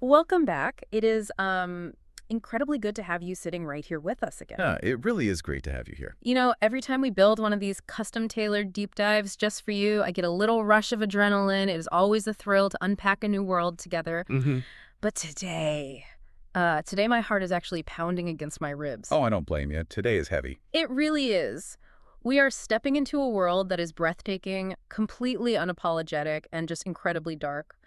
Welcome back. It is incredibly good to have you sitting right here with us again. Yeah, it really is great to have you here. You know, every time we build one of these custom-tailored deep dives just for you, I get a little rush of adrenaline. It is always a thrill to unpack a new world together. Mm-hmm. But today my heart is actually pounding against my ribs. Oh, I don't blame you. Today is heavy. It really is. We are stepping into a world that is breathtaking, completely unapologetic, and just incredibly dark.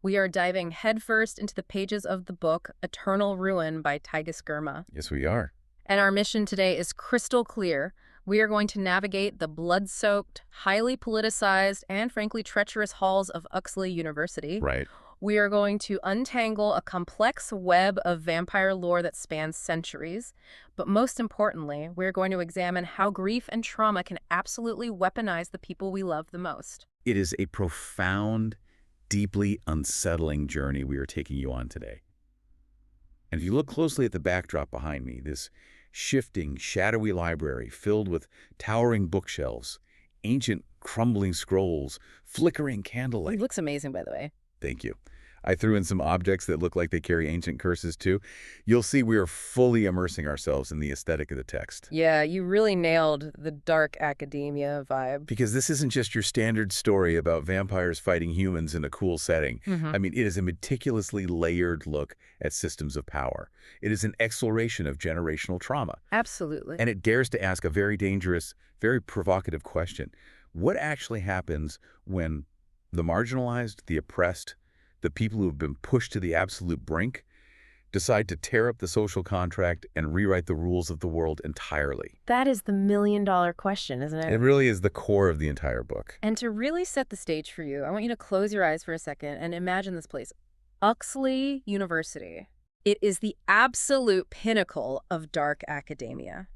We are diving headfirst into the pages of the book Eternal Ruin by Tigist Girma. Yes, we are. And our mission today is crystal clear. We are going to navigate the blood-soaked, highly politicized, and frankly treacherous halls of Uxlay University. Right. We are going to untangle a complex web of vampire lore that spans centuries. But most importantly, we're going to examine how grief and trauma can absolutely weaponize the people we love the most. It is a profound, deeply unsettling journey we are taking you on today. And if you look closely at the backdrop behind me, this shifting, shadowy library filled with towering bookshelves, ancient crumbling scrolls, flickering candlelight. It looks amazing, by the way. Thank you. I threw in some objects that look like they carry ancient curses too. You'll see we are fully immersing ourselves in the aesthetic of the text. Yeah, you really nailed the dark academia vibe. Because this isn't just your standard story about vampires fighting humans in a cool setting. I mean, it is a meticulously layered look at systems of power. It is an exploration of generational trauma. Absolutely. And it dares to ask a very dangerous, very provocative question. What actually happens when the marginalized, the oppressed, the people who have been pushed to the absolute brink decide to tear up the social contract and rewrite the rules of the world entirely? That is the million-dollar question, isn't it? It really is the core of the entire book. And to really set the stage for you, I want you to close your eyes for a second and imagine this place. Uxlay University. It is the absolute pinnacle of dark academia.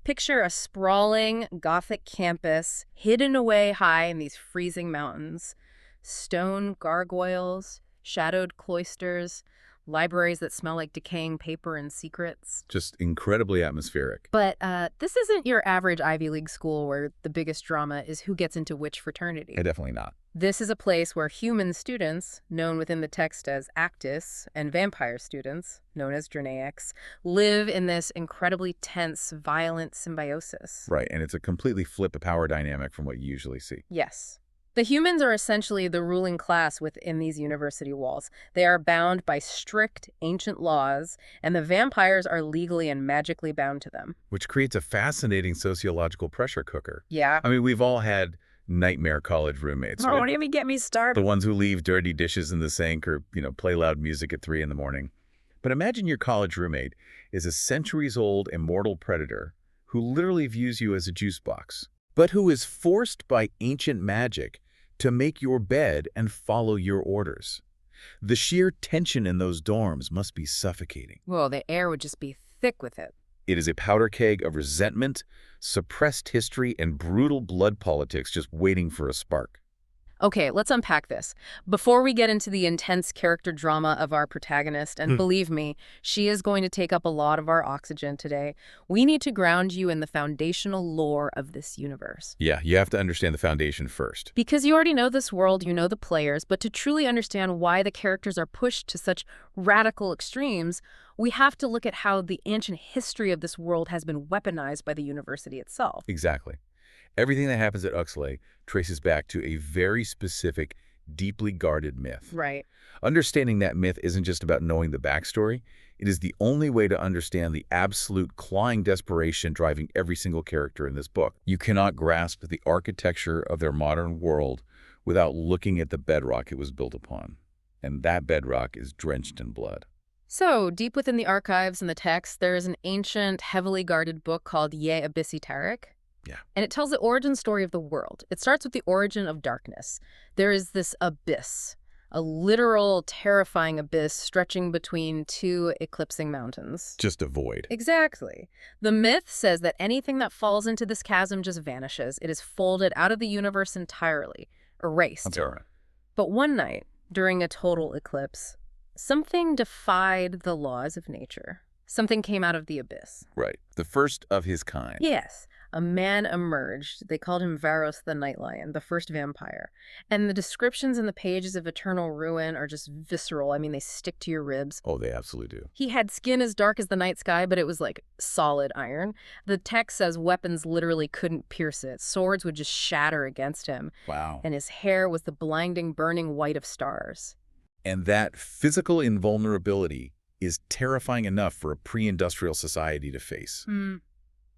Picture a sprawling, Gothic campus hidden away high in these freezing mountains. Stone gargoyles, shadowed cloisters, libraries that smell like decaying paper and secrets. Just incredibly atmospheric. But this isn't your average Ivy League school where the biggest drama is who gets into which fraternity. Definitely not. This is a place where human students, known within the text as Actus, and vampire students, known as Dranaics, live in this incredibly tense, violent symbiosis. Right, and it's a completely flip power dynamic from what you usually see. Yes. The humans are essentially the ruling class within these university walls. They are bound by strict, ancient laws, and the vampires are legally and magically bound to them. Which creates a fascinating sociological pressure cooker. Yeah. I mean, we've all had nightmare college roommates. Oh, Right? don't even get me started. The ones who leave dirty dishes in the sink or, play loud music at 3 in the morning. But imagine your college roommate is a centuries-old immortal predator who literally views you as a juice box, but who is forced by ancient magic to make your bed and follow your orders. The sheer tension in those dorms must be suffocating. Whoa, the air would just be thick with it. It is a powder keg of resentment, suppressed history, and brutal blood politics just waiting for a spark. Okay, let's unpack this. Before we get into the intense character drama of our protagonist, and believe me, she is going to take up a lot of our oxygen today, we need to ground you in the foundational lore of this universe. Yeah, you have to understand the foundation first. Because you already know this world, you know the players, but to truly understand why the characters are pushed to such radical extremes, we have to look at how the ancient history of this world has been weaponized by the university itself. Exactly. Everything that happens at Uxlay traces back to a very specific, deeply guarded myth. Right. Understanding that myth isn't just about knowing the backstory. It is the only way to understand the absolute clawing desperation driving every single character in this book. You cannot grasp the architecture of their modern world without looking at the bedrock it was built upon. And that bedrock is drenched in blood. So, deep within the archives and the text, there is an ancient, heavily guarded book called Ye Abyssi Tarek. Yeah. And it tells the origin story of the world. It starts with the origin of darkness. There is this abyss, a literal, terrifying abyss stretching between two eclipsing mountains. Just a void. Exactly. The myth says that anything that falls into this chasm just vanishes. It is folded out of the universe entirely, erased. All right. But one night, during a total eclipse, something defied the laws of nature. Something came out of the abyss. Right. The first of his kind. Yes. a man emerged. They called him Varos the Night Lion, the first vampire. And the descriptions in the pages of Eternal Ruin are just visceral. I mean, they stick to your ribs. Oh, they absolutely do. He had skin as dark as the night sky, but it was like solid iron. The text says weapons literally couldn't pierce it. Swords would just shatter against him. Wow. And his hair was the blinding, burning white of stars. And that physical invulnerability is terrifying enough for a pre-industrial society to face.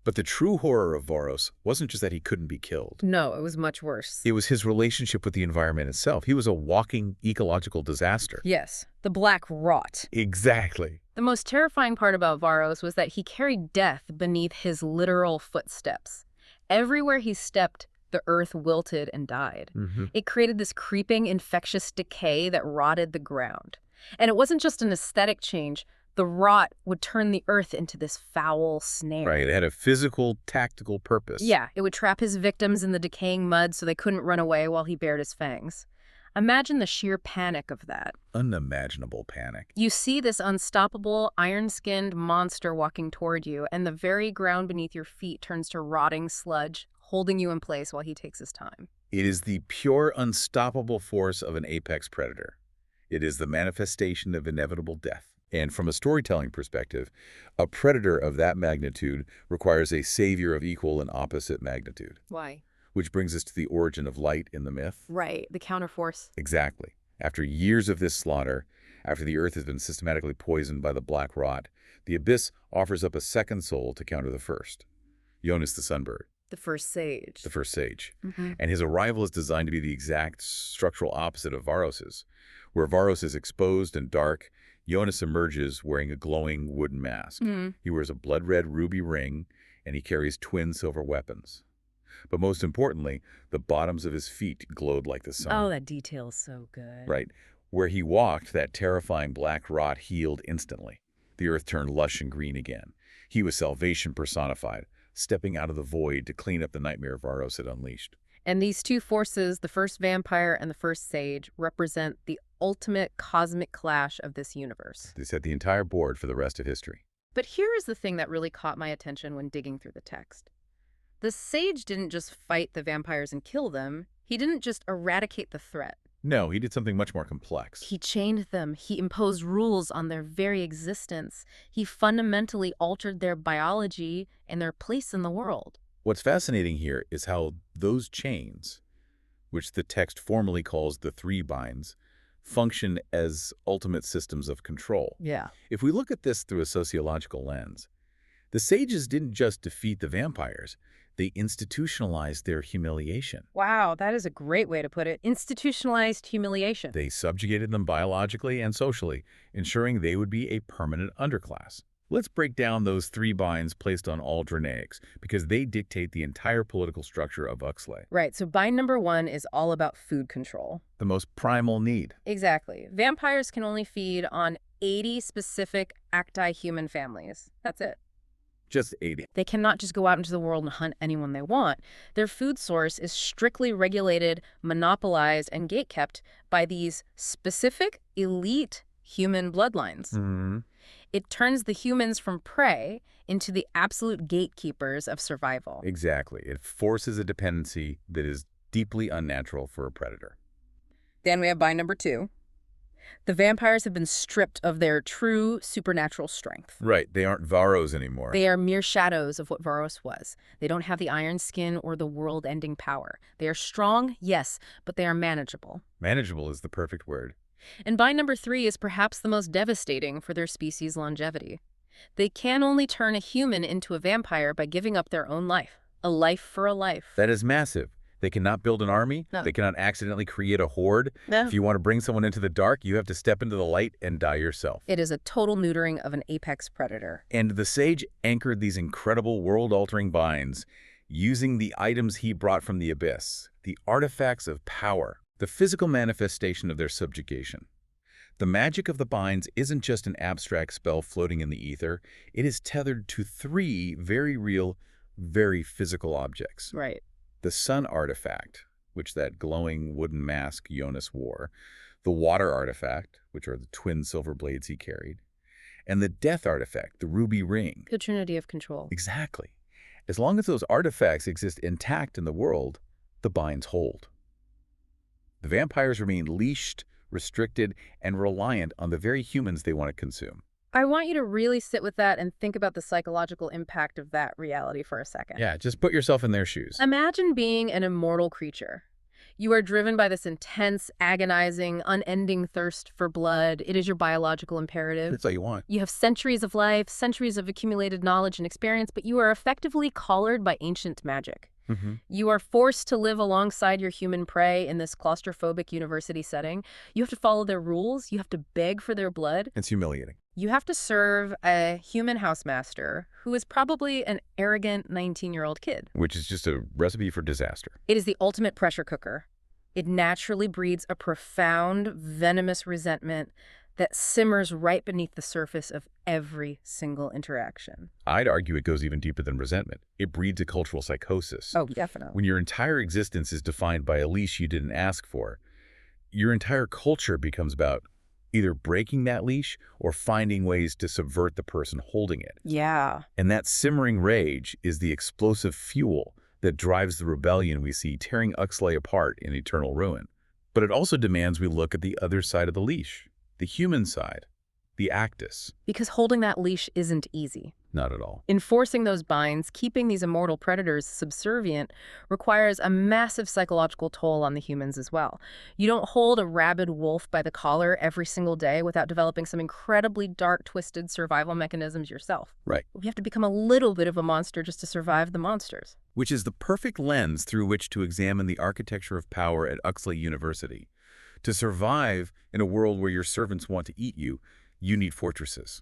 But the true horror of Varos wasn't just that he couldn't be killed. No, it was much worse. It was his relationship with the environment itself. He was a walking ecological disaster. Yes, the black rot. Exactly. The most terrifying part about Varos was that he carried death beneath his literal footsteps. Everywhere he stepped, the earth wilted and died. It created this creeping, infectious decay that rotted the ground. And it wasn't just an aesthetic change. The rot would turn the earth into this foul snare. Right, it had a physical, tactical purpose. Yeah, it would trap his victims in the decaying mud so they couldn't run away while he bared his fangs. Imagine the sheer panic of that. Unimaginable panic. You see this unstoppable, iron-skinned monster walking toward you, and the very ground beneath your feet turns to rotting sludge, holding you in place while he takes his time. It is the pure, unstoppable force of an apex predator. It is the manifestation of inevitable death. And from a storytelling perspective, a predator of that magnitude requires a savior of equal and opposite magnitude. Why? Which brings us to the origin of light in the myth. Right, the counterforce. Exactly. After years of this slaughter, after the earth has been systematically poisoned by the black rot, the abyss offers up a second soul to counter the first. Jonas the Sunbird. The first sage. The first sage. And his arrival is designed to be the exact structural opposite of Varos's. Where Varos is exposed and dark, Jonas emerges wearing a glowing wooden mask. He wears a blood-red ruby ring, and he carries twin silver weapons. But most importantly, the bottoms of his feet glowed like the sun. Oh, that detail is so good. Right. Where he walked, that terrifying black rot healed instantly. The earth turned lush and green again. He was salvation personified, stepping out of the void to clean up the nightmare Varos had unleashed. And these two forces, the first vampire and the first sage, represent the ultimate cosmic clash of this universe. They set the entire board for the rest of history. But here is the thing that really caught my attention when digging through the text. The sage didn't just fight the vampires and kill them. He didn't just eradicate the threat. No, he did something much more complex. He chained them. He imposed rules on their very existence. He fundamentally altered their biology and their place in the world. What's fascinating here is how those chains, which the text formally calls the three binds, function as ultimate systems of control. Yeah. If we look at this through a sociological lens, the sages didn't just defeat the vampires, they institutionalized their humiliation. Wow, that is a great way to put it. Institutionalized humiliation. They subjugated them biologically and socially, ensuring they would be a permanent underclass. Let's break down those three binds placed on all Dranaics, because they dictate the entire political structure of Uxlay. Right, so bind number 1 is all about food control. The most primal need. Exactly. Vampires can only feed on 80 specific acti-human families. That's it. Just 80. They cannot just go out into the world and hunt anyone they want. Their food source is strictly regulated, monopolized, and gatekept by these specific, elite human bloodlines. It turns the humans from prey into the absolute gatekeepers of survival. Exactly. It forces a dependency that is deeply unnatural for a predator. Then we have bind number 2. The vampires have been stripped of their true supernatural strength. Right. They aren't Varos anymore. They are mere shadows of what Varos was. They don't have the iron skin or the world-ending power. They are strong, yes, but they are manageable. Manageable is the perfect word. And bind number 3 is perhaps the most devastating for their species' longevity. They can only turn a human into a vampire by giving up their own life. A life for a life. That is massive. They cannot build an army. No. They cannot accidentally create a horde. No. If you want to bring someone into the dark, you have to step into the light and die yourself. It is a total neutering of an apex predator. And the sage anchored these incredible world-altering binds using the items he brought from the abyss, the artifacts of power, the physical manifestation of their subjugation. The magic of the binds isn't just an abstract spell floating in the ether. It is tethered to 3 very real, very physical objects. Right. The sun artifact, which that glowing wooden mask Jonas wore, the water artifact, which are the twin silver blades he carried, and the death artifact, the ruby ring. The trinity of control. Exactly. As long as those artifacts exist intact in the world, the binds hold. The vampires remain leashed, restricted, and reliant on the very humans they want to consume. I want you to really sit with that and think about the psychological impact of that reality for a second. Yeah, just put yourself in their shoes. Imagine being an immortal creature. You are driven by this intense, agonizing, unending thirst for blood. It is your biological imperative. That's all you want. You have centuries of life, centuries of accumulated knowledge and experience, but you are effectively collared by ancient magic. You are forced to live alongside your human prey in this claustrophobic university setting. You have to follow their rules. You have to beg for their blood. It's humiliating. You have to serve a human housemaster who is probably an arrogant 19-year-old kid. Which is just a recipe for disaster. It is the ultimate pressure cooker. It naturally breeds a profound, venomous resentment that simmers right beneath the surface of every single interaction. I'd argue it goes even deeper than resentment. It breeds a cultural psychosis. Oh, definitely. When your entire existence is defined by a leash you didn't ask for, your entire culture becomes about either breaking that leash or finding ways to subvert the person holding it. Yeah. And that simmering rage is the explosive fuel that drives the rebellion we see tearing Uxlay apart in eternal ruin. But it also demands we look at the other side of the leash, the human side, the actus. Because holding that leash isn't easy. Not at all. Enforcing those binds, keeping these immortal predators subservient, requires a massive psychological toll on the humans as well. You don't hold a rabid wolf by the collar every single day without developing some incredibly dark, twisted survival mechanisms yourself. Right. You have to become a little bit of a monster just to survive the monsters. Which is the perfect lens through which to examine the architecture of power at Uxlay University. To survive in a world where your servants want to eat you, you need fortresses.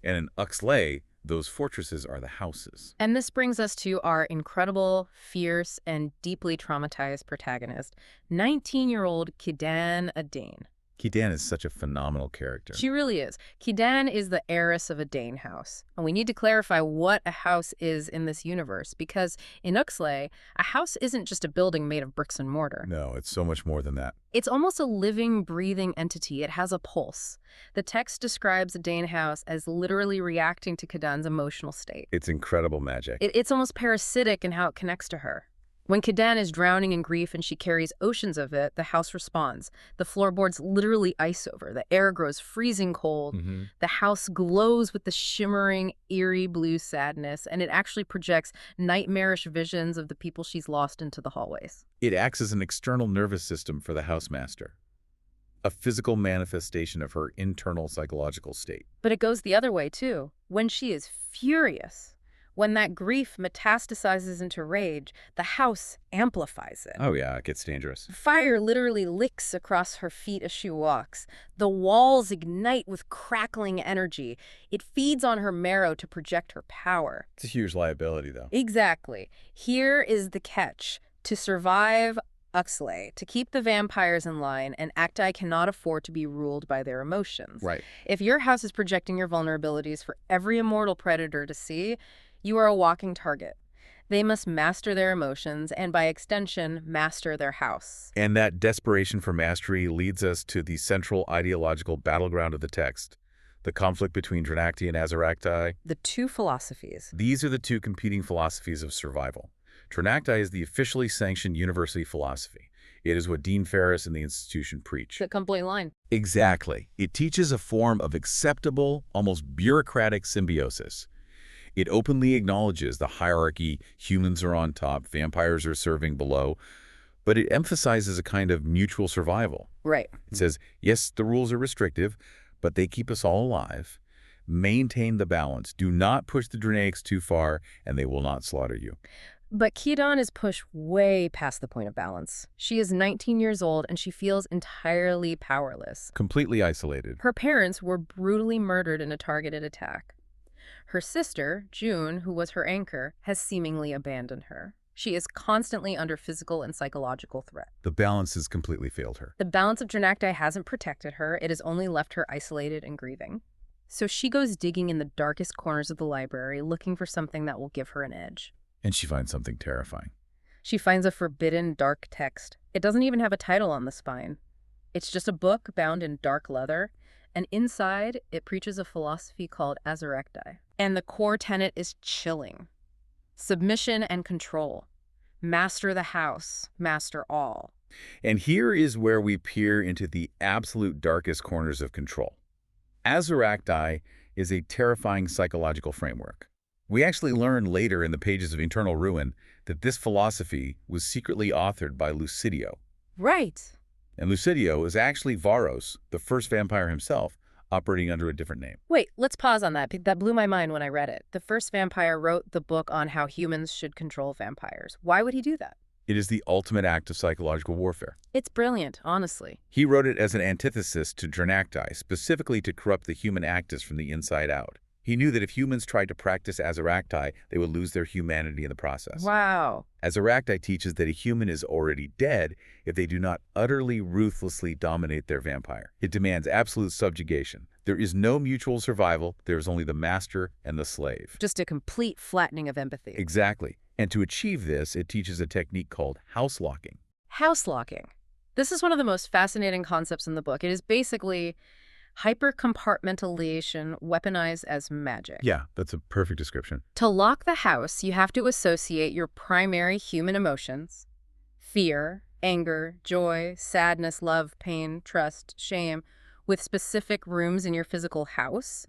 And in Uxlay, those fortresses are the houses. And this brings us to our incredible, fierce, and deeply traumatized protagonist, 19-year-old Kidan Adane. Kidan is such a phenomenal character. She really is. Kidan is the heiress of a Dane house. And we need to clarify what a house is in this universe, because in Uxlay, a house isn't just a building made of bricks and mortar. No, it's so much more than that. It's almost a living, breathing entity. It has a pulse. The text describes a Dane house as literally reacting to Kidan's emotional state. It's incredible magic. It's almost parasitic in how it connects to her. When Kidan is drowning in grief and she carries oceans of it, the house responds. The floorboards literally ice over. The air grows freezing cold. The house glows with the shimmering, eerie blue sadness, and it actually projects nightmarish visions of the people she's lost into the hallways. It acts as an external nervous system for the housemaster, a physical manifestation of her internal psychological state. But it goes the other way, too. When she is furious, when that grief metastasizes into rage, the house amplifies it. Oh yeah, it gets dangerous. Fire literally licks across her feet as she walks. The walls ignite with crackling energy. It feeds on her marrow to project her power. It's a huge liability, though. Exactly. Here is the catch. To survive Uxlay, to keep the vampires in line, an acti cannot afford to be ruled by their emotions. Right. If your house is projecting your vulnerabilities for every immortal predator to see, you are a walking target. They must master their emotions and, by extension, master their house. And that desperation for mastery leads us to the central ideological battleground of the text, the conflict between Dranacti and Azaracti. The two philosophies. These are the two competing philosophies of survival. Dranacti is the officially sanctioned university philosophy. It is what Dean Ferris and the institution preach. The complete line. Exactly. It teaches a form of acceptable, almost bureaucratic symbiosis. It openly acknowledges the hierarchy, humans are on top, vampires are serving below, but it emphasizes a kind of mutual survival. Right. It says, yes, the rules are restrictive, but they keep us all alive. Maintain the balance. Do not push the Dranaics too far, and they will not slaughter you. But Kidan is pushed way past the point of balance. She is 19 years old, and she feels entirely powerless. Completely isolated. Her parents were brutally murdered in a targeted attack. Her sister, June, who was her anchor, has seemingly abandoned her. She is constantly under physical and psychological threat. The balance has completely failed her. The balance of Dranacti hasn't protected her. It has only left her isolated and grieving. So she goes digging in the darkest corners of the library, looking for something that will give her an edge. And she finds something terrifying. She finds a forbidden dark text. It doesn't even have a title on the spine. It's just a book bound in dark leather, and inside it preaches a philosophy called Azaracti. And the core tenet is chilling. Submission and control. Master the house, master all. And here is where we peer into the absolute darkest corners of control. Azaracti is a terrifying psychological framework. We actually learn later in the pages of Eternal Ruin that this philosophy was secretly authored by Lucidio. Right. And Lucidio is actually Varos, the first vampire himself, operating under a different name. Wait, let's pause on that. That blew my mind when I read it. The first vampire wrote the book on how humans should control vampires. Why would he do that? It is the ultimate act of psychological warfare. It's brilliant, honestly. He wrote it as an antithesis to Dranacti, specifically to corrupt the human actus from the inside out. He knew that if humans tried to practice Azaracti, they would lose their humanity in the process. Wow. Azaracti teaches that a human is already dead if they do not utterly, ruthlessly dominate their vampire. It demands absolute subjugation. There is no mutual survival. There is only the master and the slave. Just a complete flattening of empathy. Exactly. And to achieve this, it teaches a technique called house locking. House locking. This is one of the most fascinating concepts in the book. It is basically hyper-compartmentalization weaponized as magic. Yeah, that's a perfect description. To lock the house, you have to associate your primary human emotions, fear, anger, joy, sadness, love, pain, trust, shame, with specific rooms in your physical house.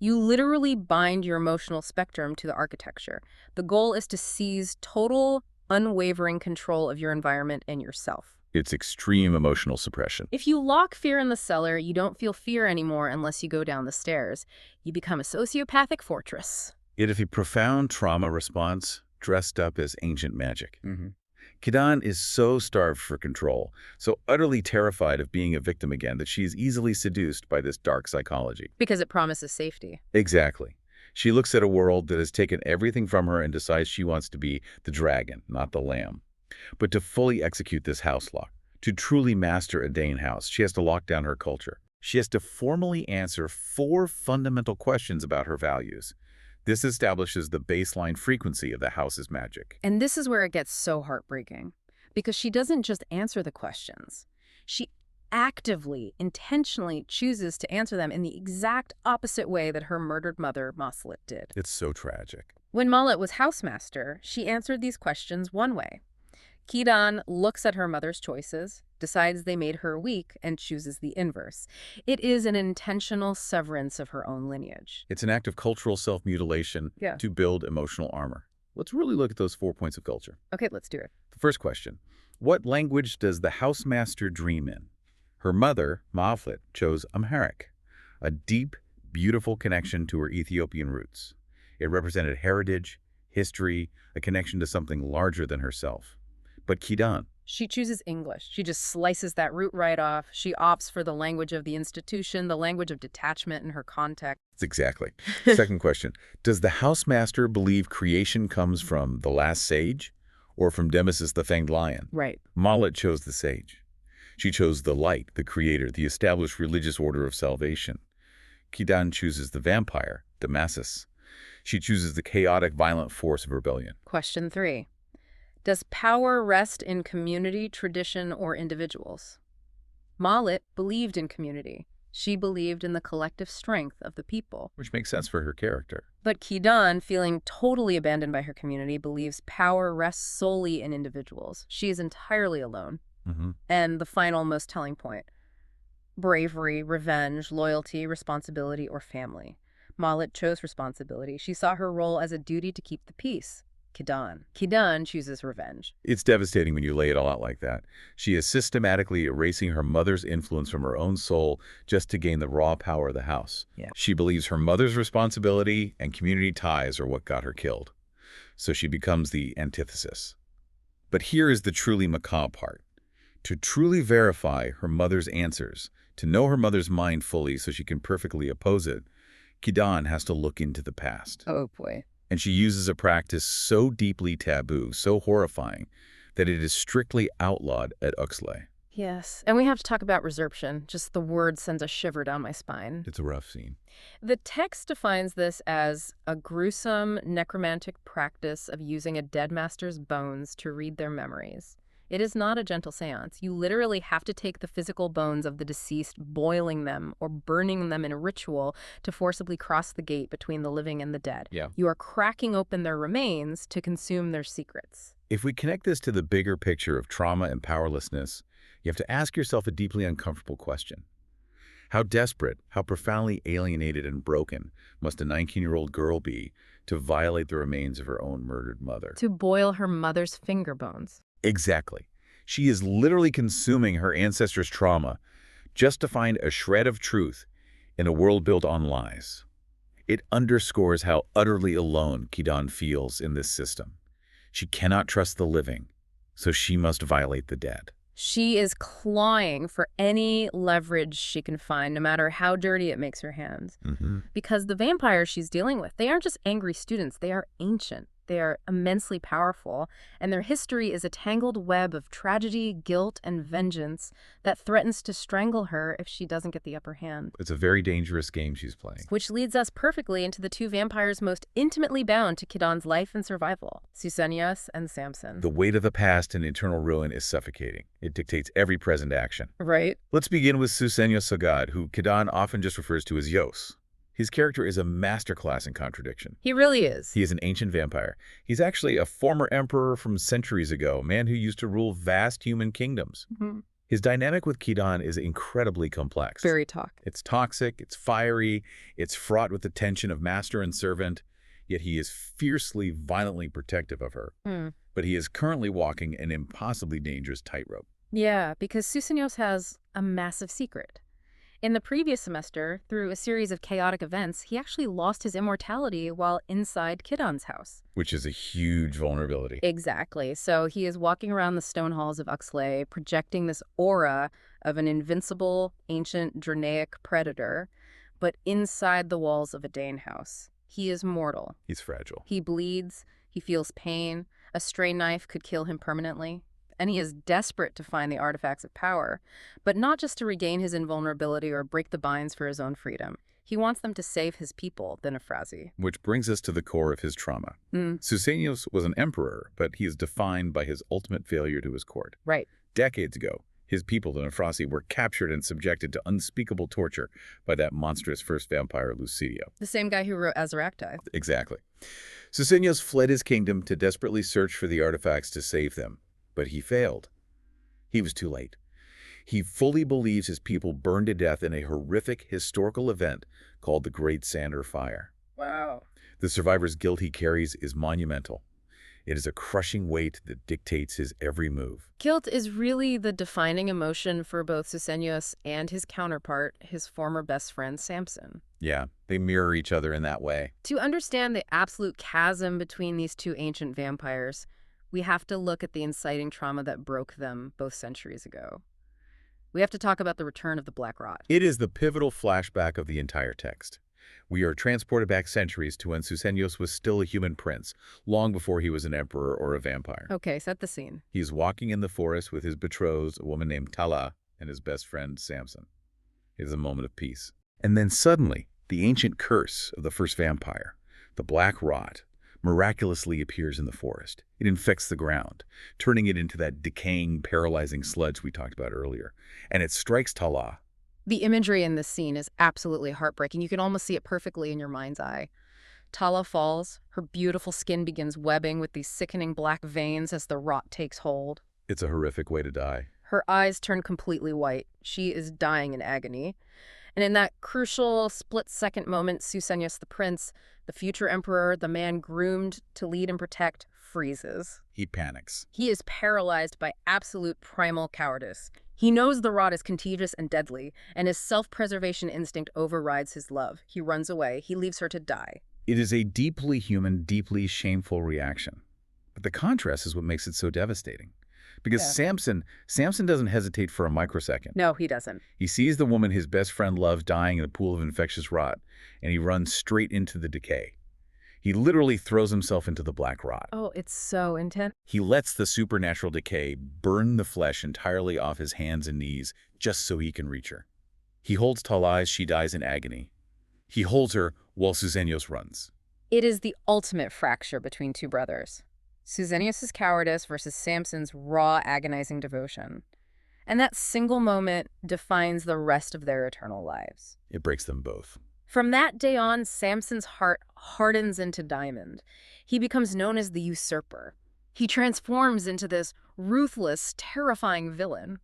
You literally bind your emotional spectrum to the architecture. The goal is to seize total, unwavering control of your environment and yourself. It's extreme emotional suppression. If you lock fear in the cellar, you don't feel fear anymore unless you go down the stairs. You become a sociopathic fortress. It is a profound trauma response dressed up as ancient magic. Kidan is so starved for control, so utterly terrified of being a victim again, that she is easily seduced by this dark psychology. Because it promises safety. Exactly. She looks at a world that has taken everything from her and decides she wants to be the dragon, not the lamb. But to fully execute this house lock, to truly master Adane House, she has to lock down her culture. She has to formally answer 4 fundamental questions about her values. This establishes the baseline frequency of the house's magic. And this is where it gets so heartbreaking, because she doesn't just answer the questions. She actively, intentionally chooses to answer them in the exact opposite way that her murdered mother, Maslit, did. It's so tragic. When Malit was housemaster, she answered these questions one way. Kidan looks at her mother's choices, decides they made her weak, and chooses the inverse. It is an intentional severance of her own lineage. It's an act of cultural self-mutilation to build emotional armor. Let's really look at those 4 points of culture. Okay, let's do it. The first question, what language does the housemaster dream in? Her mother, Maaflit, chose Amharic, a deep, beautiful connection to her Ethiopian roots. It represented heritage, history, a connection to something larger than herself. But Kidan? She chooses English. She just slices that root right off. She opts for the language of the institution, the language of detachment in her context. Exactly. Second question, does the housemaster believe creation comes from the last sage or from Demesis the fanged lion? Right. Malit chose the sage. She chose the light, the creator, the established religious order of salvation. Kidan chooses the vampire, Demesis. She chooses the chaotic, violent force of rebellion. Question 3. Does power rest in community, tradition, or individuals? Malit believed in community. She believed in the collective strength of the people. Which makes sense for her character. But Kidan, feeling totally abandoned by her community, believes power rests solely in individuals. She is entirely alone. And the final, most telling point, bravery, revenge, loyalty, responsibility, or family. Malit chose responsibility. She saw her role as a duty to keep the peace. Kidan chooses revenge. It's devastating when you lay it all out like that. She is systematically erasing her mother's influence from her own soul just to gain the raw power of the house. She believes her mother's responsibility and community ties are what got her killed. So she becomes the antithesis. But here is the truly macabre part. To truly verify her mother's answers, to know her mother's mind fully so she can perfectly oppose it, Kidan has to look into the past. Oh, boy. And she uses a practice so deeply taboo, so horrifying, that it is strictly outlawed at Uxlay. Yes, and we have to talk about resurption. Just the word sends a shiver down my spine. It's a rough scene. The text defines this as a gruesome necromantic practice of using a dead master's bones to read their memories. It is not a gentle seance. You literally have to take the physical bones of the deceased, boiling them or burning them in a ritual to forcibly cross the gate between the living and the dead. Yeah. You are cracking open their remains to consume their secrets. If we connect this to the bigger picture of trauma and powerlessness, you have to ask yourself a deeply uncomfortable question. How desperate, how profoundly alienated and broken must a 19-year-old girl be to violate the remains of her own murdered mother? To boil her mother's finger bones. Exactly. She is literally consuming her ancestors' trauma just to find a shred of truth in a world built on lies. It underscores how utterly alone Kidan feels in this system. She cannot trust the living, so she must violate the dead. She is clawing for any leverage she can find, no matter how dirty it makes her hands. Because the vampires she's dealing with, they aren't just angry students, they are ancient. They are immensely powerful, and their history is a tangled web of tragedy, guilt, and vengeance that threatens to strangle her if she doesn't get the upper hand. It's a very dangerous game she's playing. Which leads us perfectly into the two vampires most intimately bound to Kidan's life and survival, Susenyos and Samson. The weight of the past and eternal ruin is suffocating. It dictates every present action. Right? Let's begin with Susenyos Sagad, who Kidan often just refers to as Yos. His character is a masterclass in contradiction. He really is. He is an ancient vampire. He's actually a former emperor from centuries ago, a man who used to rule vast human kingdoms. His dynamic with Kidan is incredibly complex. Very talk. It's toxic, it's fiery, it's fraught with the tension of master and servant, yet he is fiercely, violently protective of her. But he is currently walking an impossibly dangerous tightrope. Yeah, because Susenyos has a massive secret. In the previous semester, through a series of chaotic events, he actually lost his immortality while inside Kidan's house. Which is a huge vulnerability. Exactly. So he is walking around the stone halls of Uxlay, projecting this aura of an invincible, ancient, Draconic predator, but inside the walls of Adane house. He is mortal. He's fragile. He bleeds, he feels pain, a stray knife could kill him permanently. And he is desperate to find the artifacts of power, but not just to regain his invulnerability or break the binds for his own freedom. He wants them to save his people, the Nefrasi. Which brings us to the core of his trauma. Susenyos was an emperor, but he is defined by his ultimate failure to his court. Right. Decades ago, his people, the Nefrasi, were captured and subjected to unspeakable torture by that monstrous first vampire, Lucidio. The same guy who wrote Azaracti. Exactly. Susenyos fled his kingdom to desperately search for the artifacts to save them. But he failed. He was too late. He fully believes his people burned to death in a horrific historical event called the Great Sander Fire. Wow. The survivor's guilt he carries is monumental. It is a crushing weight that dictates his every move. Guilt is really the defining emotion for both Susenyos and his counterpart, his former best friend, Samson. Yeah, they mirror each other in that way. To understand the absolute chasm between these two ancient vampires, we have to look at the inciting trauma that broke them both centuries ago. We have to talk about the return of the Black Rot. It is the pivotal flashback of the entire text. We are transported back centuries to when Susenyos was still a human prince, long before he was an emperor or a vampire. Okay, set the scene. He is walking in the forest with his betrothed, a woman named Tala, and his best friend, Samson. It is a moment of peace. And then suddenly, the ancient curse of the first vampire, the Black Rot, miraculously appears in the forest. It infects the ground, turning it into that decaying, paralyzing sludge we talked about earlier. And it strikes Tala. The imagery in this scene is absolutely heartbreaking. You can almost see it perfectly in your mind's eye. Tala falls. Her beautiful skin begins webbing with these sickening black veins as the rot takes hold. It's a horrific way to die. Her eyes turn completely white. She is dying in agony. And in that crucial split-second moment, Susenyos the prince, the future emperor, the man groomed to lead and protect, freezes. He panics. He is paralyzed by absolute primal cowardice. He knows the rot is contagious and deadly, and his self-preservation instinct overrides his love. He runs away. He leaves her to die. It is a deeply human, deeply shameful reaction. But the contrast is what makes it so devastating. Because Samson doesn't hesitate for a microsecond. No, he doesn't. He sees the woman his best friend loves dying in a pool of infectious rot, and he runs straight into the decay. He literally throws himself into the Black Rot. Oh, it's so intense. He lets the supernatural decay burn the flesh entirely off his hands and knees just so he can reach her. He holds Tala as she dies in agony. He holds her while Susenyos runs. It is the ultimate fracture between two brothers. Susenyos' cowardice versus Samson's raw, agonizing devotion. And that single moment defines the rest of their eternal lives. It breaks them both. From that day on, Samson's heart hardens into diamond. He becomes known as the usurper. He transforms into this ruthless, terrifying villain.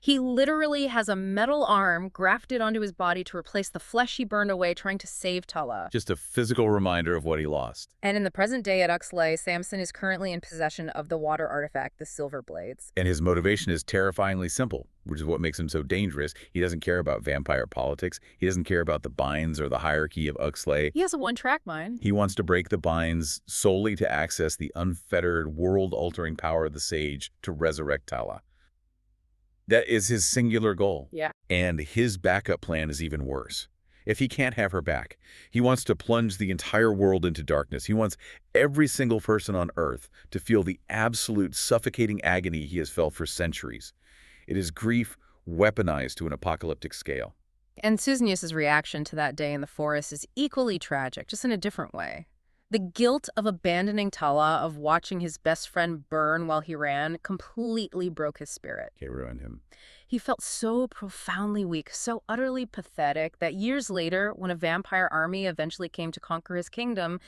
He literally has a metal arm grafted onto his body to replace the flesh he burned away trying to save Tala. Just a physical reminder of what he lost. And in the present day at Uxlay, Samson is currently in possession of the water artifact, the silver blades. And his motivation is terrifyingly simple, which is what makes him so dangerous. He doesn't care about vampire politics. He doesn't care about the binds or the hierarchy of Uxlay. He has a one-track mind. He wants to break the binds solely to access the unfettered, world-altering power of the sage to resurrect Tala. That is his singular goal. Yeah. And his backup plan is even worse. If he can't have her back, he wants to plunge the entire world into darkness. He wants every single person on Earth to feel the absolute suffocating agony he has felt for centuries. It is grief weaponized to an apocalyptic scale. And Susenyos' reaction to that day in the forest is equally tragic, just in a different way. The guilt of abandoning Tala, of watching his best friend burn while he ran, completely broke his spirit. It ruined him. He felt so profoundly weak, so utterly pathetic, that years later, when a vampire army eventually came to conquer his kingdom,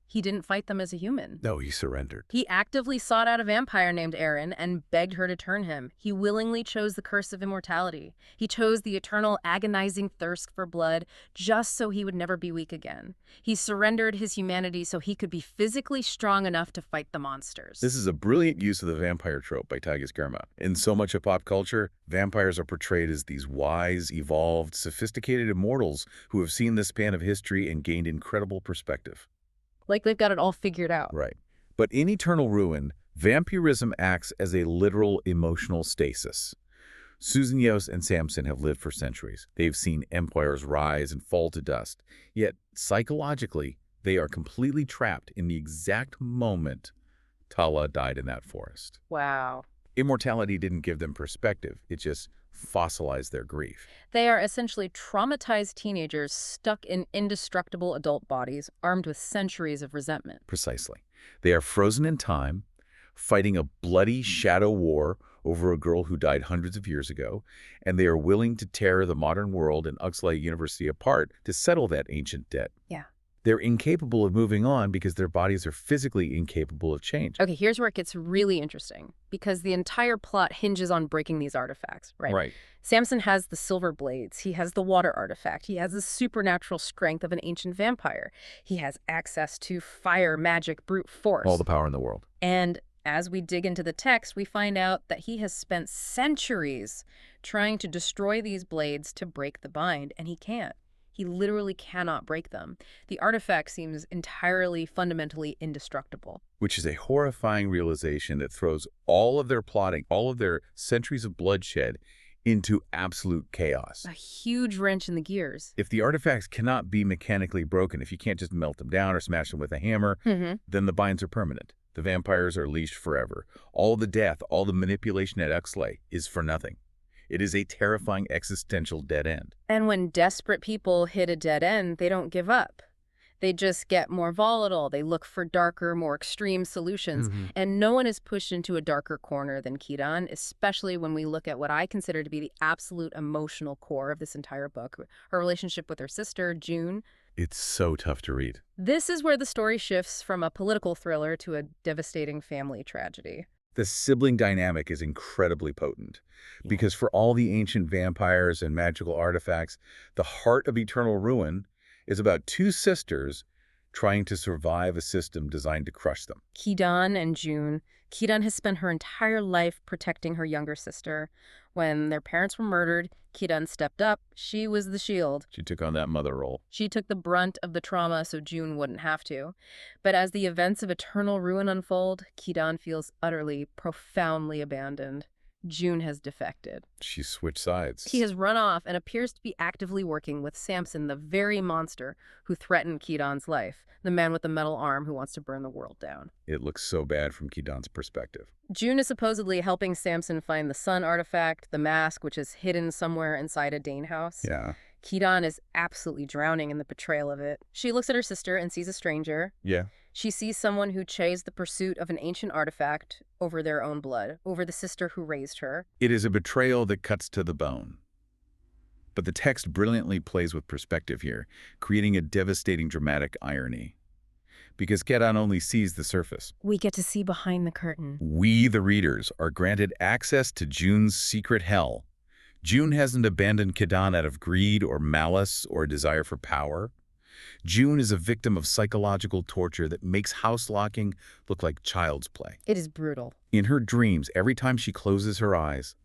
he didn't fight them as a human. No, he surrendered. He actively sought out a vampire named Erin and begged her to turn him. He willingly chose the curse of immortality. He chose the eternal agonizing thirst for blood just so he would never be weak again. He surrendered his humanity so he could be physically strong enough to fight the monsters. This is a brilliant use of the vampire trope by Tigist Girma. In so much of pop culture, vampires are portrayed as these wise, evolved, sophisticated immortals who have seen the span of history and gained incredible perspective. Like they've got it all figured out. Right. But in Eternal Ruin, vampirism acts as a literal emotional stasis. Susenyos and Samson have lived for centuries. They've seen empires rise and fall to dust. Yet, psychologically, they are completely trapped in the exact moment Tala died in that forest. Wow. Immortality didn't give them perspective. It just fossilized their grief. They are essentially traumatized teenagers stuck in indestructible adult bodies, armed with centuries of resentment. Precisely. They are frozen in time, fighting a bloody shadow war over a girl who died hundreds of years ago, and they are willing to tear the modern world and Uxlay University apart to settle that ancient debt. Yeah. They're incapable of moving on because their bodies are physically incapable of change. Okay, here's where it gets really interesting, because the entire plot hinges on breaking these artifacts, right? Right. Samson has the silver blades. He has the water artifact. He has the supernatural strength of an ancient vampire. He has access to fire, magic, brute force. All the power in the world. And as we dig into the text, we find out that he has spent centuries trying to destroy these blades to break the bind, and he can't. He literally cannot break them. The artifact seems entirely, fundamentally indestructible. Which is a horrifying realization that throws all of their plotting, all of their centuries of bloodshed, into absolute chaos. A huge wrench in the gears. If the artifacts cannot be mechanically broken, if you can't just melt them down or smash them with a hammer, then the binds are permanent. The vampires are leashed forever. All the death, all the manipulation at Uxlay is for nothing. It is a terrifying existential dead end. And when desperate people hit a dead end, they don't give up. They just get more volatile. They look for darker, more extreme solutions. And no one is pushed into a darker corner than Kidan, especially when we look at what I consider to be the absolute emotional core of this entire book, her relationship with her sister, June. It's so tough to read. This is where the story shifts from a political thriller to a devastating family tragedy. The sibling dynamic is incredibly potent because for all the ancient vampires and magical artifacts, the heart of Eternal Ruin is about two sisters trying to survive a system designed to crush them. Kidan and June. Kidan has spent her entire life protecting her younger sister. When their parents were murdered, Kidan stepped up. She was the shield. She took on that mother role. She took the brunt of the trauma so June wouldn't have to. But as the events of Eternal Ruin unfold, Kidan feels utterly, profoundly abandoned. June has defected. She switched sides. He has run off and appears to be actively working with Samson, the very monster who threatened Kidan's life, the man with the metal arm who wants to burn the world down. It looks so bad from Kidan's perspective. June is supposedly helping Samson find the sun artifact, the mask, which is hidden somewhere inside a Dane house. Yeah. Kidan is absolutely drowning in the betrayal of it. She looks at her sister and sees a stranger. Yeah. She sees someone who chased the pursuit of an ancient artifact over their own blood, over the sister who raised her. It is a betrayal that cuts to the bone. But the text brilliantly plays with perspective here, creating a devastating dramatic irony. Because Kidan only sees the surface. We get to see behind the curtain. We, the readers, are granted access to June's secret hell. June hasn't abandoned Kidan out of greed or malice or a desire for power. June is a victim of psychological torture that makes house locking look like child's play. It is brutal. In her dreams, every time she closes her eyes,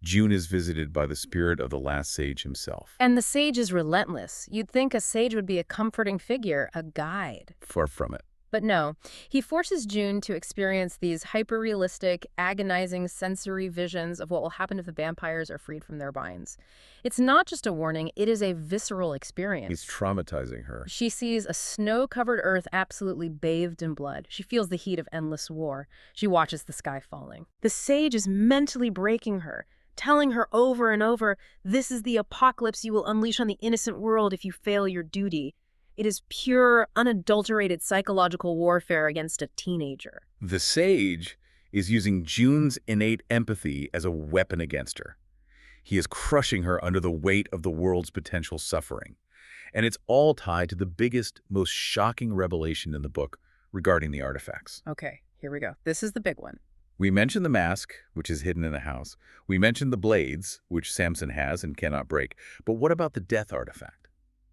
June is visited by the spirit of the last sage himself. And the sage is relentless. You'd think a sage would be a comforting figure, a guide. Far from it. But no, he forces June to experience these hyper-realistic, agonizing sensory visions of what will happen if the vampires are freed from their binds. It's not just a warning, it is a visceral experience. He's traumatizing her. She sees a snow-covered earth absolutely bathed in blood. She feels the heat of endless war. She watches the sky falling. The sage is mentally breaking her, telling her over and over, "This is the apocalypse you will unleash on the innocent world if you fail your duty." It is pure, unadulterated psychological warfare against a teenager. The sage is using June's innate empathy as a weapon against her. He is crushing her under the weight of the world's potential suffering. And it's all tied to the biggest, most shocking revelation in the book regarding the artifacts. Okay, here we go. This is the big one. We mentioned the mask, which is hidden in the house. We mentioned the blades, which Samson has and cannot break. But what about the death artifact?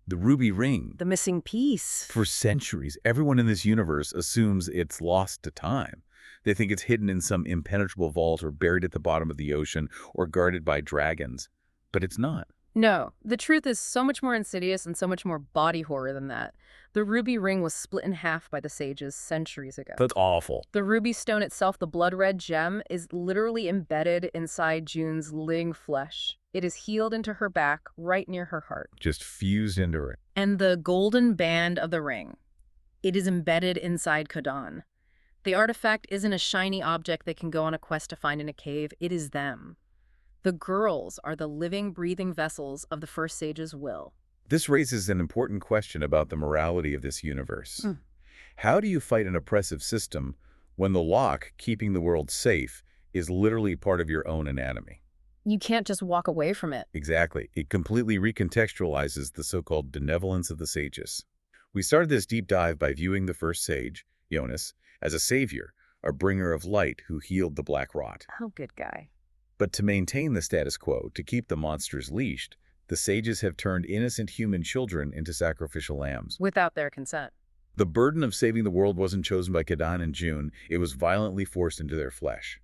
The ruby ring. The missing piece. For centuries, everyone in this universe assumes it's lost to time. They think it's hidden in some impenetrable vault or buried at the bottom of the ocean or guarded by dragons. But it's not. No, the truth is so much more insidious and so much more body horror than that. The ruby ring was split in half by the sages centuries ago. That's awful. The ruby stone itself, the blood-red gem, is literally embedded inside June's living flesh. It is healed into her back, right near her heart. Just fused into her. And the golden band of the ring. It is embedded inside Kidan. The artifact isn't a shiny object that can go on a quest to find in a cave. It is them. The girls are the living, breathing vessels of the first sage's will. This raises an important question about the morality of this universe. How do you fight an oppressive system when the lock keeping the world safe is literally part of your own anatomy? You can't just walk away from it. Exactly. It completely recontextualizes the so-called benevolence of the sages. We started this deep dive by viewing the first sage, Jonas, as a savior, a bringer of light who healed the black rot. Oh, good guy. But to maintain the status quo, to keep the monsters leashed, the sages have turned innocent human children into sacrificial lambs. Without their consent. The burden of saving the world wasn't chosen by Kidan and June, it was violently forced into their flesh.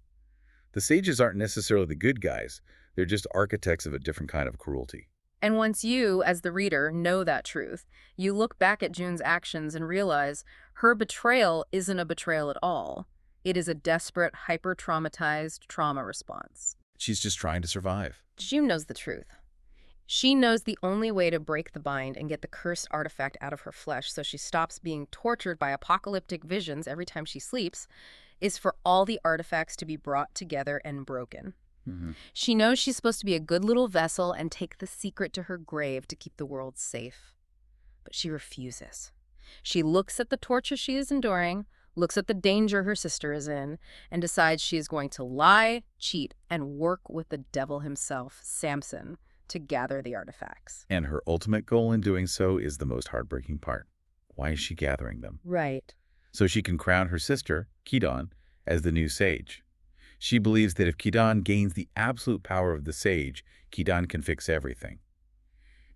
The sages aren't necessarily the good guys, they're just architects of a different kind of cruelty. And once you, as the reader, know that truth, you look back at June's actions and realize her betrayal isn't a betrayal at all. It is a desperate, hyper-traumatized trauma response. She's just trying to survive. June knows the truth. She knows the only way to break the bind and get the cursed artifact out of her flesh so she stops being tortured by apocalyptic visions every time she sleeps is for all the artifacts to be brought together and broken. She knows she's supposed to be a good little vessel and take the secret to her grave to keep the world safe. But she refuses. She looks at the torture she is enduring, looks at the danger her sister is in, and decides she is going to lie, cheat, and work with the devil himself, Samson, to gather the artifacts. And her ultimate goal in doing so is the most heartbreaking part. Why is she gathering them? Right. So she can crown her sister, Kidan, as the new sage. She believes that if Kidan gains the absolute power of the sage, Kidan can fix everything.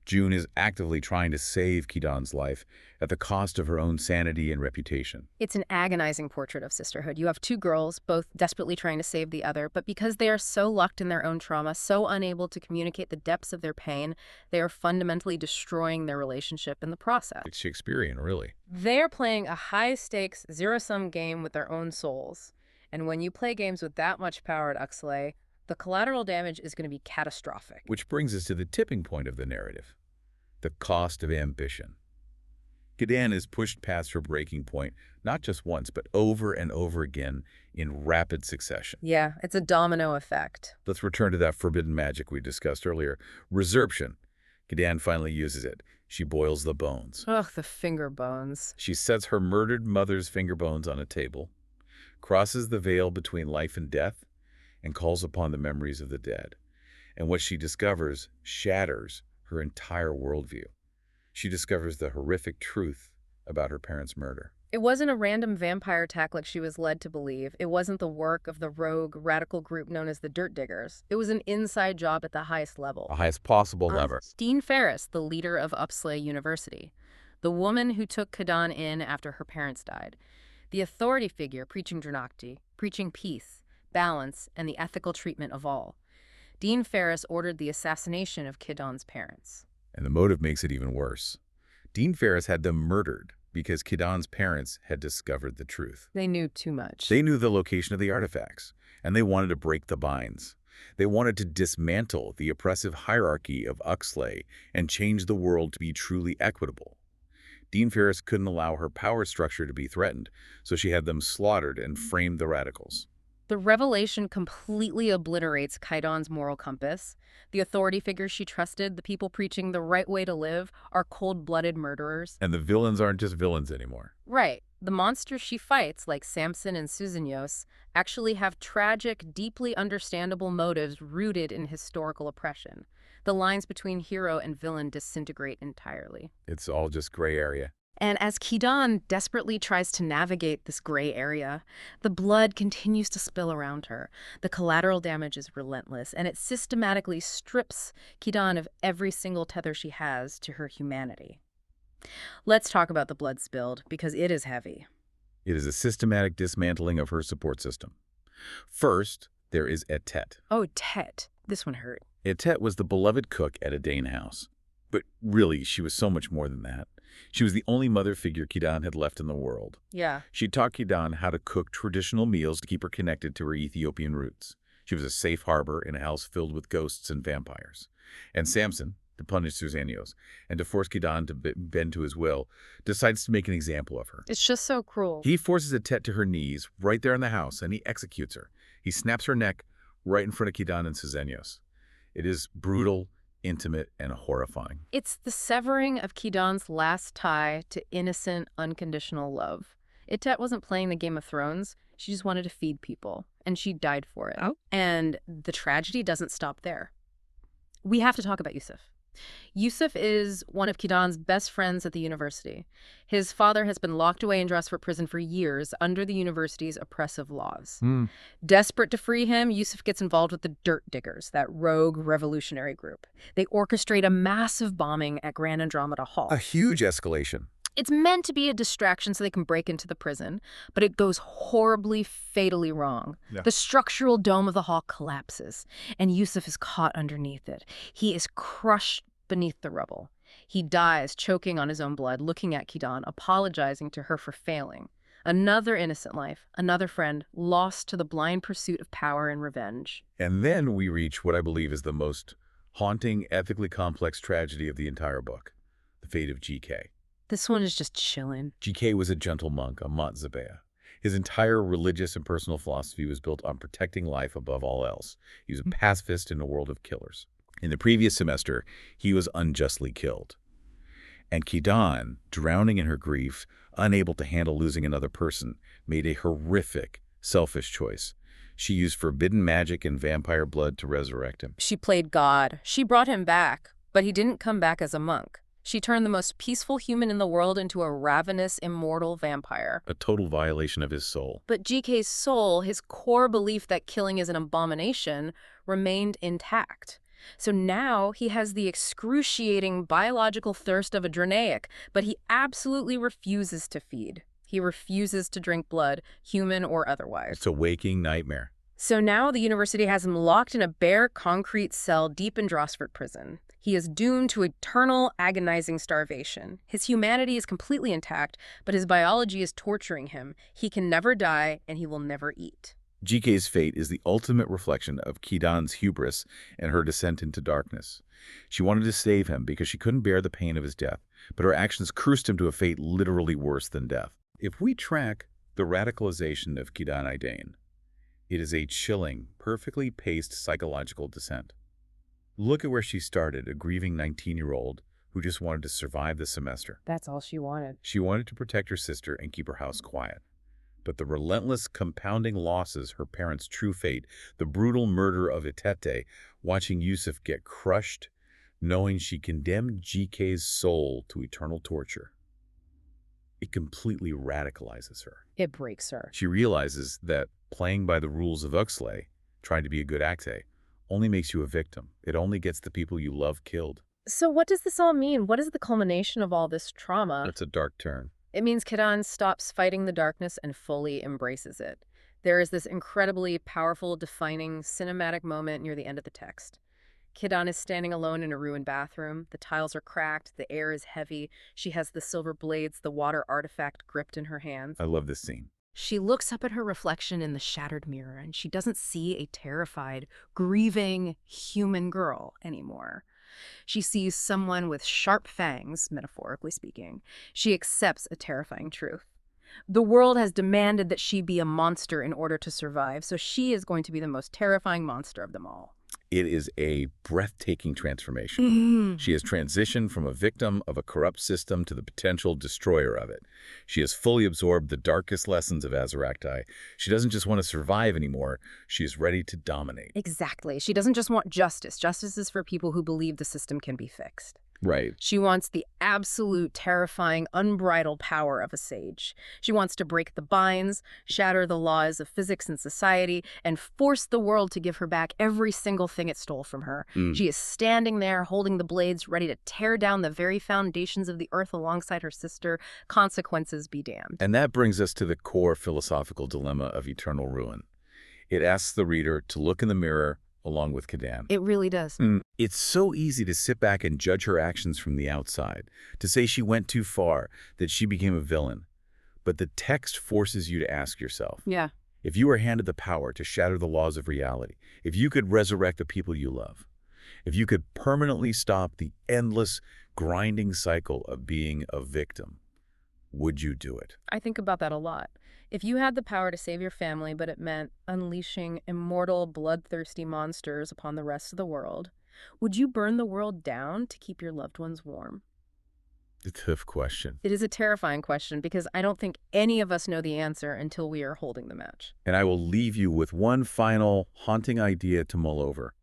June is actively trying to save Kidan's life at the cost of her own sanity and reputation. It's an agonizing portrait of sisterhood. You have two girls, both desperately trying to save the other, but because they are so locked in their own trauma, so unable to communicate the depths of their pain, they are fundamentally destroying their relationship in the process. It's Shakespearean, really. They are playing a high-stakes, zero-sum game with their own souls. And when you play games with that much power at Uxlay, the collateral damage is going to be catastrophic. Which brings us to the tipping point of the narrative, the cost of ambition. Kidan is pushed past her breaking point, not just once, but over and over again in rapid succession. Yeah, it's a domino effect. Let's return to that forbidden magic we discussed earlier, resurface. Kidan finally uses it. She boils the bones. Ugh, the finger bones. She sets her murdered mother's finger bones on a table, crosses the veil between life and death, and calls upon the memories of the dead. And what she discovers shatters her entire worldview. She discovers the horrific truth about her parents' murder. It wasn't a random vampire attack like she was led to believe. It wasn't the work of the rogue radical group known as the Dirt Diggers. It was an inside job at the highest level. The highest possible level. Dean Ferris, the leader of Uxlay University, the woman who took Kidan in after her parents died, the authority figure preaching Dranakti, preaching peace, balance, and the ethical treatment of all. Dean Ferris ordered the assassination of Kidan's parents. And the motive makes it even worse. Dean Ferris had them murdered because Kidan's parents had discovered the truth. They knew too much. They knew the location of the artifacts, and they wanted to break the binds. They wanted to dismantle the oppressive hierarchy of Uxlay and change the world to be truly equitable. Dean Ferris couldn't allow her power structure to be threatened, so she had them slaughtered and framed the radicals. The revelation completely obliterates Kidan's moral compass. The authority figures she trusted, the people preaching the right way to live, are cold-blooded murderers. And the villains aren't just villains anymore. Right. The monsters she fights, like Samson and Susenyos, actually have tragic, deeply understandable motives rooted in historical oppression. The lines between hero and villain disintegrate entirely. It's all just gray area. And as Kidan desperately tries to navigate this gray area, the blood continues to spill around her. The collateral damage is relentless, and it systematically strips Kidan of every single tether she has to her humanity. Let's talk about the blood spilled, because it is heavy. It is a systematic dismantling of her support system. First, there is Etet. Oh, Tet. This one hurt. Etet was the beloved cook at Adane house. But really, she was so much more than that. She was the only mother figure Kidan had left in the world. Yeah. She taught Kidan how to cook traditional meals to keep her connected to her Ethiopian roots. She was a safe harbor in a house filled with ghosts and vampires. And Samson, to punish Susenyos and to force Kidan to bend to his will, decides to make an example of her. It's just so cruel. He forces Etet to her knees right there in the house, and he executes her. He snaps her neck right in front of Kidan and Susenyos. It is brutal, intimate, and horrifying. It's the severing of Kidan's last tie to innocent, unconditional love. Etet wasn't playing the Game of Thrones. She just wanted to feed people, and she died for it. Oh. And the tragedy doesn't stop there. We have to talk about Yusuf. Yusuf is one of Kidan's best friends at the university. His father has been locked away in Drosford prison for years under the university's oppressive laws. Desperate to free him, Yusuf gets involved with the Dirt Diggers, that rogue revolutionary group. They orchestrate a massive bombing at Grand Andromeda Hall. A huge escalation. It's meant to be a distraction so they can break into the prison, but it goes horribly, fatally wrong. Yeah. The structural dome of the hall collapses, and Yusuf is caught underneath it. He is crushed beneath the rubble. He dies, choking on his own blood, looking at Kidan, apologizing to her for failing. Another innocent life, another friend, lost to the blind pursuit of power and revenge. And then we reach what I believe is the most haunting, ethically complex tragedy of the entire book, the fate of GK. This one is just chilling. GK was a gentle monk, a Montzabeah. His entire religious and personal philosophy was built on protecting life above all else. He was a pacifist in a world of killers. In the previous semester, he was unjustly killed. And Kidan, drowning in her grief, unable to handle losing another person, made a horrific, selfish choice. She used forbidden magic and vampire blood to resurrect him. She played God. She brought him back, but he didn't come back as a monk. She turned the most peaceful human in the world into a ravenous, immortal vampire. A total violation of his soul. But GK's soul, his core belief that killing is an abomination, remained intact. So now he has the excruciating biological thirst of a Dranaic, but he absolutely refuses to feed. He refuses to drink blood, human or otherwise. It's a waking nightmare. So now the university has him locked in a bare concrete cell deep in Drosford prison. He is doomed to eternal, agonizing starvation. His humanity is completely intact, but his biology is torturing him. He can never die, and he will never eat. GK's fate is the ultimate reflection of Kidan's hubris and her descent into darkness. She wanted to save him because she couldn't bear the pain of his death, but her actions cursed him to a fate literally worse than death. If we track the radicalization of Kidan Adane, it is a chilling, perfectly paced psychological descent. Look at where she started, a grieving 19-year-old who just wanted to survive the semester. That's all she wanted. She wanted to protect her sister and keep her house quiet. But the relentless compounding losses, her parents' true fate, the brutal murder of Itete, watching Yusuf get crushed, knowing she condemned GK's soul to eternal torture. It completely radicalizes her. It breaks her. She realizes that playing by the rules of Uxlay, trying to be a good acte, only makes you a victim. It only gets the people you love killed. So what does this all mean? What is the culmination of all this trauma? That's a dark turn. It means Kidan stops fighting the darkness and fully embraces it. There is this incredibly powerful, defining, cinematic moment near the end of the text. Kidan is standing alone in a ruined bathroom. The tiles are cracked, the air is heavy. She has the silver blades, the water artifact gripped in her hands. I love this scene. She looks up at her reflection in the shattered mirror, and she doesn't see a terrified, grieving human girl anymore. She sees someone with sharp fangs, metaphorically speaking. She accepts a terrifying truth. The world has demanded that she be a monster in order to survive, so she is going to be the most terrifying monster of them all. It is a breathtaking transformation. She has transitioned from a victim of a corrupt system to the potential destroyer of it. She has fully absorbed the darkest lessons of Azaraktai. She doesn't just want to survive anymore. She is ready to dominate. Exactly. She doesn't just want justice. Justice is for people who believe the system can be fixed. Right. She wants the absolute, terrifying, unbridled power of a sage. She wants to break the binds, shatter the laws of physics and society, and force the world to give her back every single thing it stole from her. She is standing there, holding the blades, ready to tear down the very foundations of the earth alongside her sister. Consequences be damned. And that brings us to the core philosophical dilemma of Eternal Ruin. It asks the reader to look in the mirror along with Kidan. It really does. It's so easy to sit back and judge her actions from the outside, to say she went too far, that she became a villain. But the text forces you to ask yourself, Yeah. if you were handed the power to shatter the laws of reality, if you could resurrect the people you love, if you could permanently stop the endless, grinding cycle of being a victim, would you do it? I think about that a lot. If you had the power to save your family, but it meant unleashing immortal, bloodthirsty monsters upon the rest of the world, would you burn the world down to keep your loved ones warm? A tough question. It is a terrifying question because I don't think any of us know the answer until we are holding the match. And I will leave you with one final haunting idea to mull over.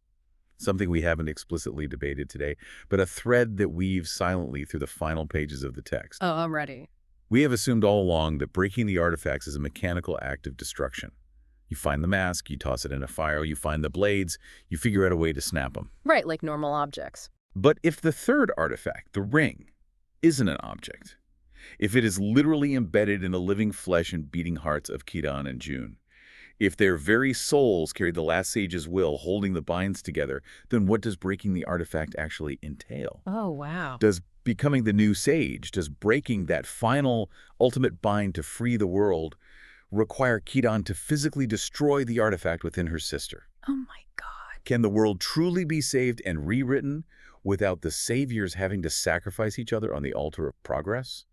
Something we haven't explicitly debated today, but a thread that weaves silently through the final pages of the text. Oh, I'm ready. We have assumed all along that breaking the artifacts is a mechanical act of destruction. You find the mask, you toss it in a fire, you find the blades, you figure out a way to snap them. Right, like normal objects. But if the third artifact, the ring, isn't an object, if it is literally embedded in the living flesh and beating hearts of Kidan and June, if their very souls carry the last sage's will holding the binds together, then what does breaking the artifact actually entail? Oh, wow. Does becoming the new sage, does breaking that final, ultimate bind to free the world require Kidan to physically destroy the artifact within her sister? Oh, my God. Can the world truly be saved and rewritten without the saviors having to sacrifice each other on the altar of progress?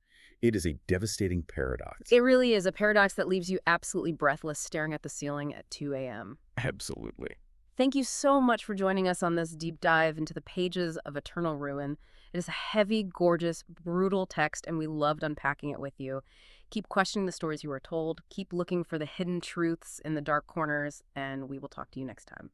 It is a devastating paradox. It really is a paradox that leaves you absolutely breathless staring at the ceiling at 2 a.m. Absolutely. Thank you so much for joining us on this deep dive into the pages of Eternal Ruin. It is a heavy, gorgeous, brutal text, and we loved unpacking it with you. Keep questioning the stories you were told, keep looking for the hidden truths in the dark corners, and we will talk to you next time.